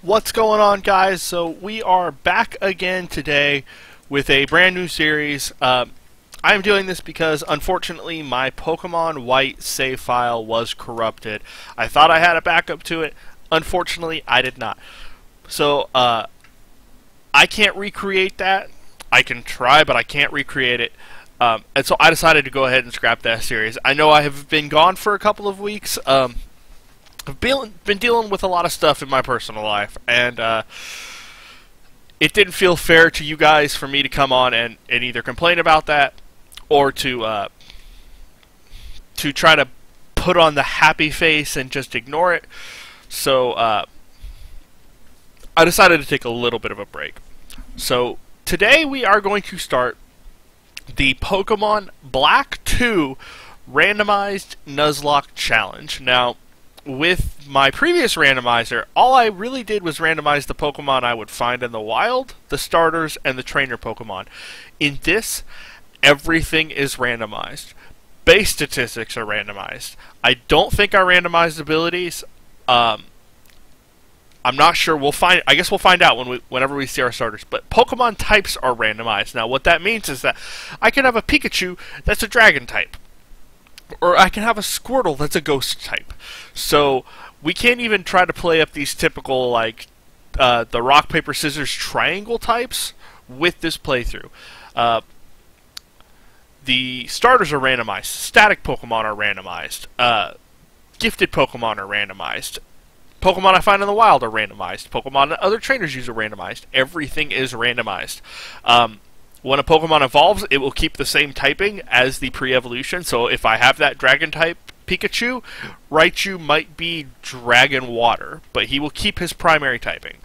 What's going on, guys? So we are back again today with a brand new series. I'm doing this because unfortunately my Pokemon White save file was corrupted. I thought I had a backup to it. Unfortunately, I did not. So I can't recreate that. I can try, but I can't recreate it. And so I decided to go ahead and scrap that series. I know I have been gone for a couple of weeks. I've been dealing with a lot of stuff in my personal life, and it didn't feel fair to you guys for me to come on and either complain about that or to try to put on the happy face and just ignore it. So I decided to take a little bit of a break. So today we are going to start the Pokemon Black 2 Randomized Nuzlocke Challenge. Now, with my previous randomizer, all I really did was randomize the Pokemon I would find in the wild, the starters, and the trainer Pokemon. In this, everything is randomized. Base statistics are randomized. I don't think I randomized abilities. I'm not sure. I guess we'll find out whenever we see our starters. But Pokemon types are randomized. Now, what that means is that I can have a Pikachu that's a Dragon type, or I can have a Squirtle that's a Ghost type. So we can't even try to play up these typical like the rock paper scissors triangle types with this playthrough. The starters are randomized. Static Pokemon are randomized. Gifted Pokemon are randomized. Pokemon I find in the wild are randomized. Pokemon that other trainers use are randomized. Everything is randomized. When a Pokemon evolves, it will keep the same typing as the pre-evolution. So if I have that Dragon type Pikachu, Raichu might be Dragon Water, but he will keep his primary typing.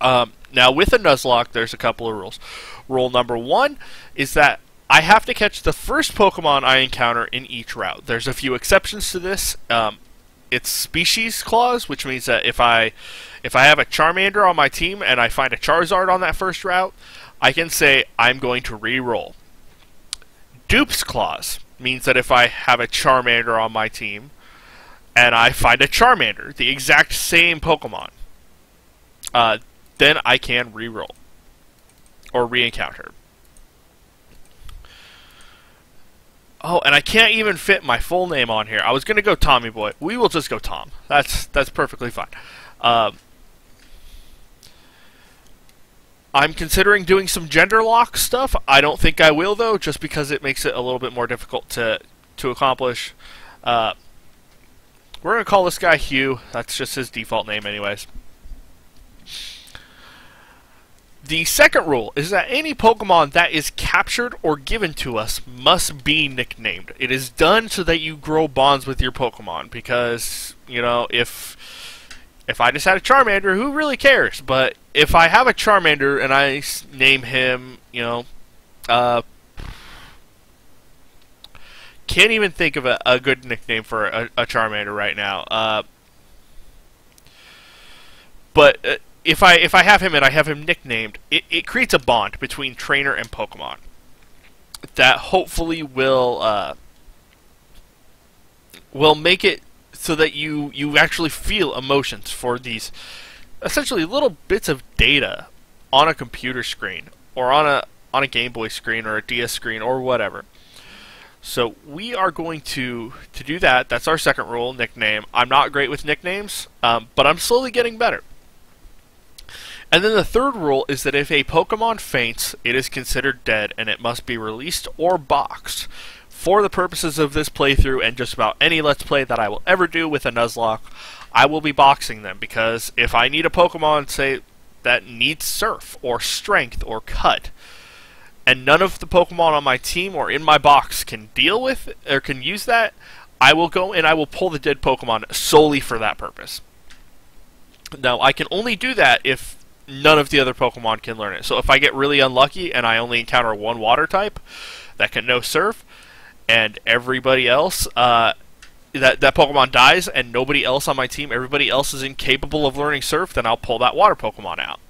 Now with a Nuzlocke, there's a couple of rules. Rule number 1 is that I have to catch the first Pokemon I encounter in each route. There's a few exceptions to this. It's species clause, which means that if I have a Charmander on my team and I find a Charizard on that first route, I can say I'm going to re-roll. Dupes clause means that if I have a Charmander on my team and I find a Charmander, the exact same Pokemon, then I can re-roll or re-encounter. Oh, and I can't even fit my full name on here. I was going to go Tommy Boy. We will just go Tom. That's perfectly fine. I'm considering doing some gender lock stuff. I don't think I will, though, just because it makes it a little bit more difficult to accomplish. We're going to call this guy Hugh. That's just his default name anyways. The second rule is that any Pokemon that is captured or given to us must be nicknamed. It is done so that you grow bonds with your Pokemon, because, you know, if I just had a Charmander, who really cares? But if I have a Charmander and I name him, you know, can't even think of a good nickname for a Charmander right now. But if I have him and I have him nicknamed, it creates a bond between trainer and Pokemon that hopefully will make it so that you actually feel emotions for these essentially little bits of data on a computer screen or on a Game Boy screen or a DS screen or whatever. So we are going to do that. That's our second rule, nickname. I'm not great with nicknames, but I'm slowly getting better. And then the third rule is that if a Pokemon faints, it is considered dead and it must be released or boxed. For the purposes of this playthrough and just about any Let's Play that I will ever do with a Nuzlocke, I will be boxing them, because if I need a Pokemon, say, that needs Surf or Strength or Cut, and none of the Pokemon on my team or in my box can deal with or can use that, I will go and I will pull the dead Pokemon solely for that purpose. Now, I can only do that if none of the other Pokemon can learn it. So if I get really unlucky and I only encounter one water type that can know Surf, and everybody else, that Pokemon dies and nobody else on my team, everybody else is incapable of learning Surf, then I'll pull that water Pokemon out.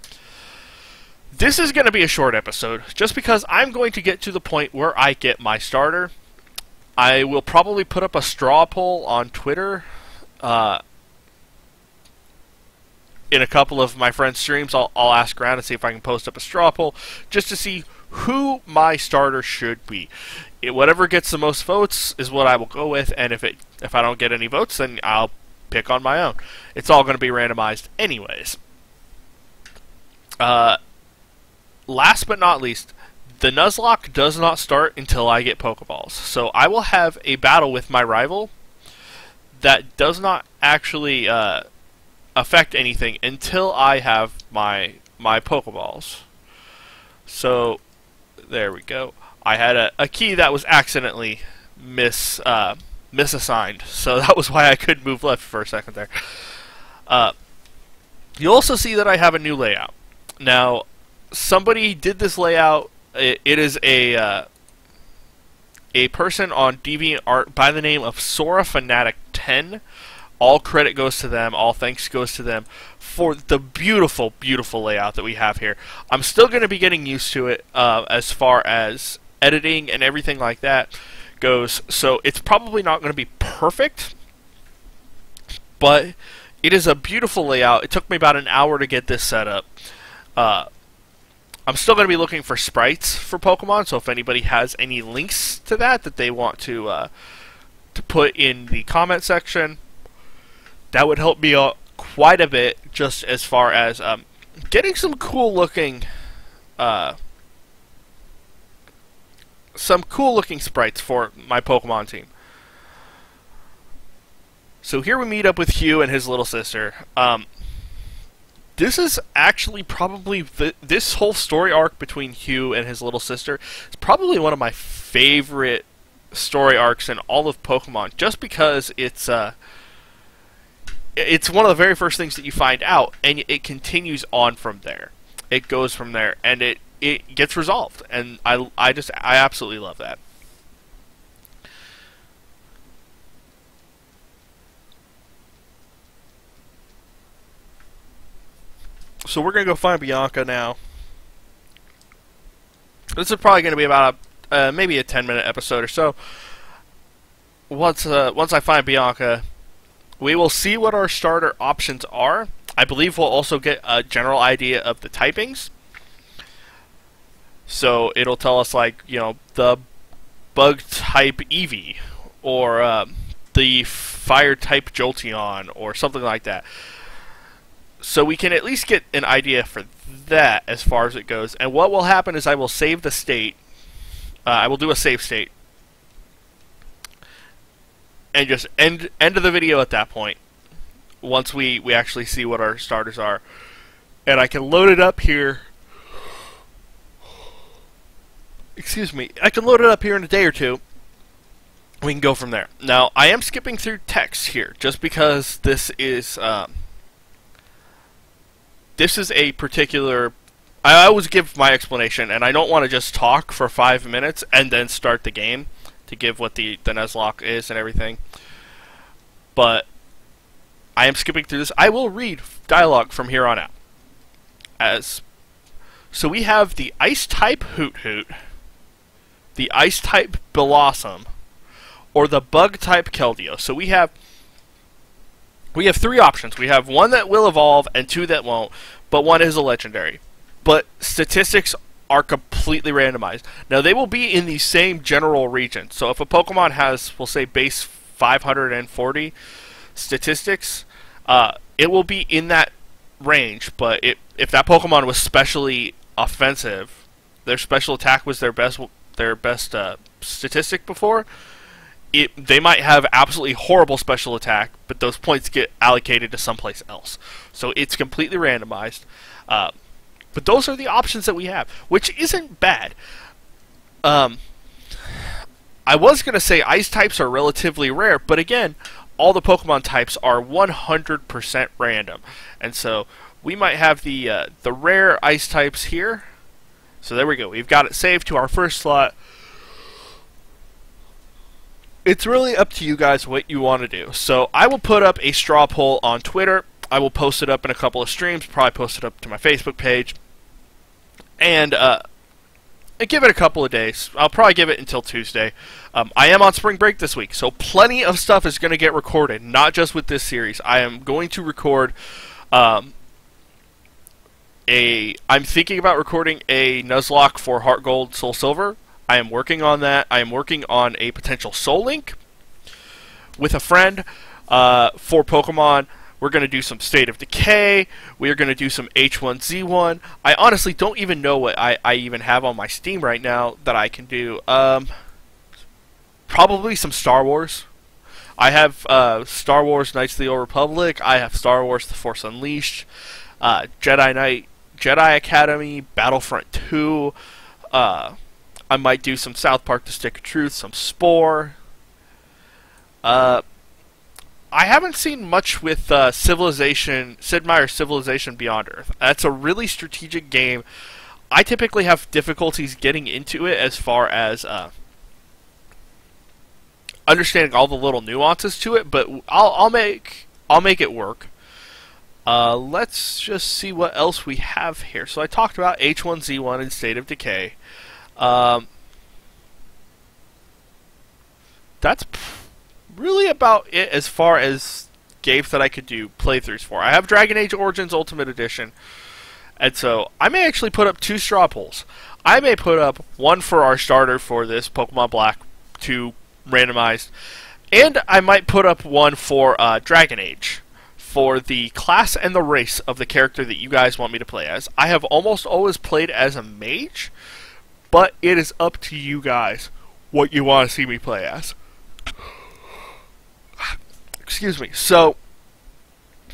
This is going to be a short episode, just because I'm going to get to the point where I get my starter. I will probably put up a straw poll on Twitter in a couple of my friends' streams, I'll ask around and see if I can post up a straw poll just to see who my starter should be. Whatever gets the most votes is what I will go with, and if I don't get any votes, then I'll pick on my own. It's all going to be randomized anyways. Last but not least, the Nuzlocke does not start until I get Pokeballs. So I will have a battle with my rival that does not actually affect anything until I have my Pokeballs. So there we go. I had a key that was accidentally misassigned, so that was why I couldn't move left for a second there. You'll also see that I have a new layout. Now, somebody did this layout. It is a person on DeviantArt by the name of Sora Fanatic 10. All credit goes to them. All thanks goes to them for the beautiful, beautiful layout that we have here. I'm still going to be getting used to it as far as editing and everything like that goes. So it's probably not going to be perfect, but it is a beautiful layout. It took me about an hour to get this set up. I'm still going to be looking for sprites for Pokemon, so if anybody has any links to that they want to put in the comment section, that would help me out quite a bit, just as far as getting some cool looking sprites for my Pokemon team. So here we meet up with Hugh and his little sister. This is actually probably this whole story arc between Hugh and his little sister is probably one of my favorite story arcs in all of Pokemon, just because it's one of the very first things that you find out, and it continues on from there. It goes from there, and it gets resolved, and I absolutely love that. So we're going to go find Bianca now. This is probably going to be about maybe a 10-minute episode or so. Once I find Bianca, we will see what our starter options are. I believe we'll also get a general idea of the typings. So it'll tell us, like, you know, the bug type Eevee, or the fire type Jolteon, or something like that. So we can at least get an idea for that as far as it goes. And what will happen is I will save the state. I will do a save state. And just end of the video at that point. Once we actually see what our starters are. And I can load it up here. Excuse me. I can load it up here in a day or two. We can go from there. Now, I am skipping through text here, just because this is a particular... I always give my explanation, and I don't want to just talk for 5 minutes and then start the game to give what the Nuzlocke is and everything. But I am skipping through this. I will read dialogue from here on out. So we have the Ice type Hoot Hoot, the Ice type Blossom, or the Bug type Keldeo. So we have 3 options. We have 1 that will evolve and 2 that won't, but 1 is a legendary. But statistics are completely randomized. Now, they will be in the same general region. So if a Pokemon has, we'll say, base 540 statistics, it will be in that range. But if that Pokemon was specially offensive, their special attack was their best statistic before, they might have absolutely horrible special attack, but those points get allocated to someplace else. So it's completely randomized. But those are the options that we have, which isn't bad. I was going to say ice types are relatively rare, but again, all the Pokemon types are 100% random. And so we might have the rare ice types here. So there we go. We've got it saved to our first slot. It's really up to you guys what you want to do. So I will put up a straw poll on Twitter. I will post it up in a couple of streams, probably post it up to my Facebook page. And give it a couple of days. I'll probably give it until Tuesday. I am on spring break this week, so plenty of stuff is going to get recorded, not just with this series. I am going to record I'm thinking about recording a Nuzlocke for Heart Gold, Soul Silver. I am working on that. I am working on a potential Soul Link with a friend for Pokemon. We're going to do some State of Decay. We are going to do some H1Z1. I honestly don't even know what I even have on my Steam right now that I can do. Probably some Star Wars. I have Star Wars Knights of the Old Republic. I have Star Wars The Force Unleashed. Jedi Academy, Battlefront 2. I might do some South Park The Stick of Truth, some Spore. I haven't seen much with Sid Meier's Civilization Beyond Earth. That's a really strategic game. I typically have difficulties getting into it as far as understanding all the little nuances to it, but I'll make it work. Let's just see what else we have here. So I talked about H1Z1 and State of Decay. That's really about it as far as games that I could do playthroughs for. I have Dragon Age Origins Ultimate Edition, and so I may actually put up 2 straw polls. I may put up one for our starter for this Pokemon Black 2 randomized, and I might put up one for Dragon Age for the class and the race of the character that you guys want me to play as. I have almost always played as a mage, but it is up to you guys what you want to see me play as. Excuse me. So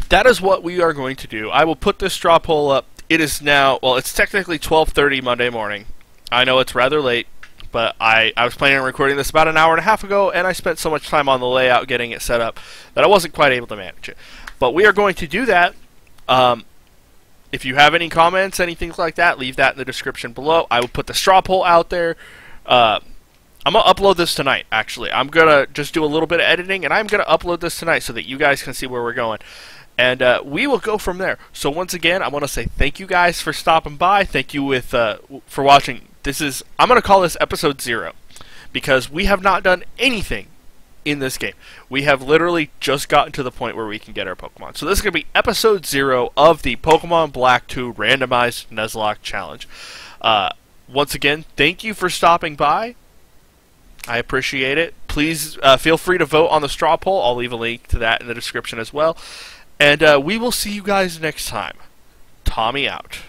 that is what we are going to do. I will put this straw poll up. It is now, well, it's technically 12:30 Monday morning. I know it's rather late, but I was planning on recording this about an hour and a half ago, and I spent so much time on the layout getting it set up that I wasn't quite able to manage it. But we are going to do that. If you have any comments, anything like that, leave that in the description below. I will put the straw poll out there. I'm going to upload this tonight, actually. I'm going to just do a little bit of editing, and I'm going to upload this tonight so that you guys can see where we're going. And we will go from there. So once again, I want to say thank you guys for stopping by. Thank you for watching. I'm going to call this episode 0, because we have not done anything in this game. We have literally just gotten to the point where we can get our Pokemon. So this is going to be episode 0 of the Pokemon Black 2 Randomized Nuzlocke Challenge. Once again, thank you for stopping by. I appreciate it. Please feel free to vote on the straw poll. I'll leave a link to that in the description as well. And we will see you guys next time. Tommy out.